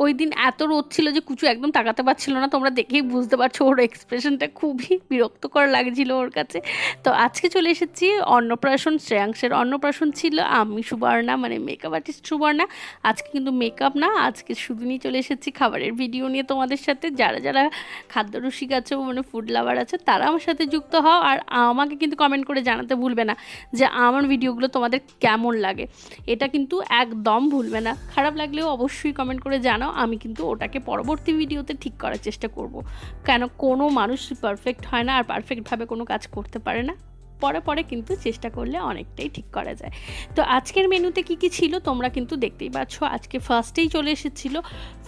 ওই দিন এত রোদ ছিল যে কুচু একদম তাকাতে পারছিল না, তোমরা দেখেই বুঝতে পারছো ওর এক্সপ্রেশনটা খুবই বিরক্তকর লাগছিল ওর কাছে। তো আজকে চলে এসেছি অন্নপ্রাশন, শ্রেয়াংসের অন্নপ্রাশন ছিল। আমি সুবর্ণা, মানে মেকআপ আর্টিস্ট সুবর্ণা। আজকে কিন্তু মেকআপ না, আজকে শুধু নিয়ে চলে এসেছি খাবারের ভিডিও নিয়ে তোমাদের সাথে। যারা যারা খাদ্যরসিক আছে, মানে ফুড লাভার আছে, তারা আমার সাথে যুক্ত হও। আর আমাকে কিন্তু কমেন্ট করে জানাতে ভুলবে না যে আমার ভিডিওগুলো তোমাদের কেমন লাগে। এটা কিন্তু একদম ভুলবে না। খারাপ লাগলেও অবশ্যই কমেন্ট করে জানাও, আমি কিন্তু ওটাকে পরবর্তী ভিডিওতে ঠিক করার চেষ্টা করব। কেন কোনো মানুষ পারফেক্ট হয় না, আর পারফেক্টভাবে কোনো কাজ করতে পারে না। পরে পরে কিন্তু চেষ্টা করলে অনেকটাই ঠিক করা যায়। তো আজকের মেনুতে কি কি ছিল তোমরা কিন্তু দেখতেই পাচ্ছ। আজকে ফার্স্টেই চলে এসেছিল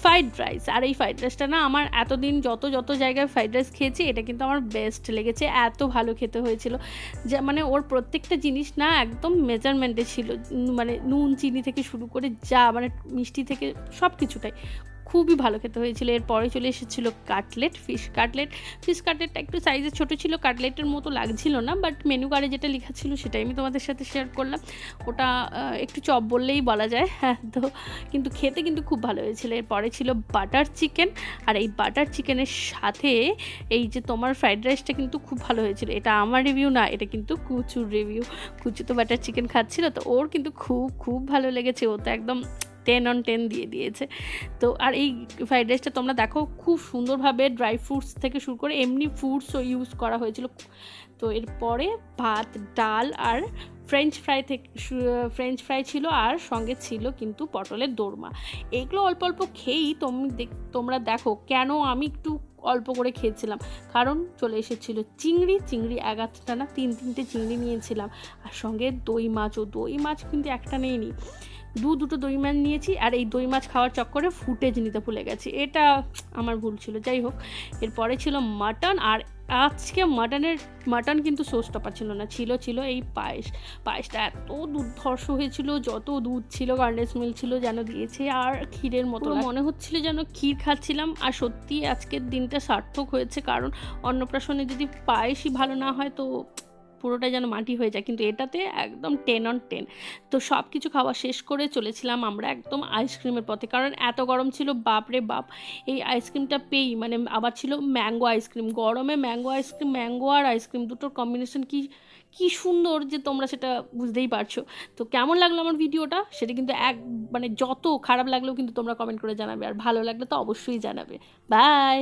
ফ্রাইড রাইস। আর এই ফ্রাইড রাইসটা না, আমার এতদিন যত জায়গায় ফ্রাইড রাইস খেয়েছি, এটা কিন্তু আমার বেস্ট লেগেছে। এত ভালো খেতে হয়েছিল যে, মানে ওর প্রত্যেকটা জিনিস না একদম মেজারমেন্টে ছিল, মানে নুন চিনি থেকে শুরু করে যা, মানে মিষ্টি থেকে সব কিছুটাই খুবই ভালো খেতে হয়েছিল। এরপরে চলে এসেছিলো কাটলেট, ফিশ কাটলেটটা একটু সাইজে ছোটো ছিল, কাটলেটের মতো লাগছিল না, বাট মেনু কার্ডে যেটা লেখা ছিল সেটাই আমি তোমাদের সাথে শেয়ার করলাম। ওটা একটু চপ বললেই বলা যায়, হ্যাঁ। তো কিন্তু খেতে কিন্তু খুব ভালো হয়েছিল। এরপরে ছিল বাটার চিকেন, আর এই বাটার চিকেনের সাথে এই যে তোমার ফ্রাইড রাইসটা কিন্তু খুব ভালো হয়েছিল। এটা আমার রিভিউ না, এটা কিন্তু কুচুর রিভিউ। কুচু তো বাটার চিকেন খাচ্ছিল, তো ওর কিন্তু খুব ভালো লেগেছে। ও তো একদম 10 on 10 দিয়ে দিয়েছে। তো আর এই ফ্রাইড রাইসটা তোমরা দেখো খুব সুন্দরভাবে ড্রাই ফ্রুটস থেকে শুরু করে এমনি ফ্রুটসও ইউজ করা হয়েছিল। তো এরপরে ভাত, ডাল আর ফ্রেঞ্চ ফ্রাই ছিল, আর সঙ্গে ছিল কিন্তু পটলের দোরমা। এগুলো অল্প অল্প খেয়েই তোমরা দেখো কেন আমি একটু অল্প করে খেয়েছিলাম, কারণ চলে এসেছিল চিংড়ি 11টা না 3টে চিংড়ি নিয়েছিলাম। আর সঙ্গে দই মাছ কিন্তু একটা নেইনি, দুটো দই মাছ নিয়েছি। আর এই দই মাছ খাওয়ার চক্করে ফুটেজ নিতে ভুলে গেছি, এটা আমার ভুল ছিল। যাই হোক, এরপরে ছিল মাটন। আর আজকে মাটন কিন্তু শো স্টপার ছিল না, ছিল এই পায়েসটা এত দুর্ধর্ষ হয়েছিল। যত দুধ ছিল, গার্ডেন্স মিল্ক ছিল যেন দিয়েছে, আর ক্ষীরের মতো মনে হচ্ছিল যেন ক্ষীর খাচ্ছিলাম। আর সত্যি আজকের দিনটা সার্থক হয়েছে, কারণ অন্নপ্রাশনে যদি পায়েসই ভালো না হয় তো পুরোটা যেন মাটি হয়ে যায়, কিন্তু এটাতে একদম 10 on 10। তো সব কিছু খাওয়া শেষ করে চলেছিলাম আমরা একদম আইসক্রিমের পথে, কারণ এত গরম ছিল, বাপরে বাপ। এই আইসক্রিমটা পেয়েই, মানে আবার ছিল ম্যাঙ্গো আইসক্রিম, গরমে ম্যাঙ্গো আর আইসক্রিম দুটোর কম্বিনেশন কি সুন্দর যে তোমরা সেটা বুঝতেই পারছো। তো কেমন লাগলো আমার ভিডিওটা সেটা কিন্তু মানে যত খারাপ লাগলেও কিন্তু তোমরা কমেন্ট করে জানাবে, আর ভালো লাগলে তো অবশ্যই জানাবে। বাই।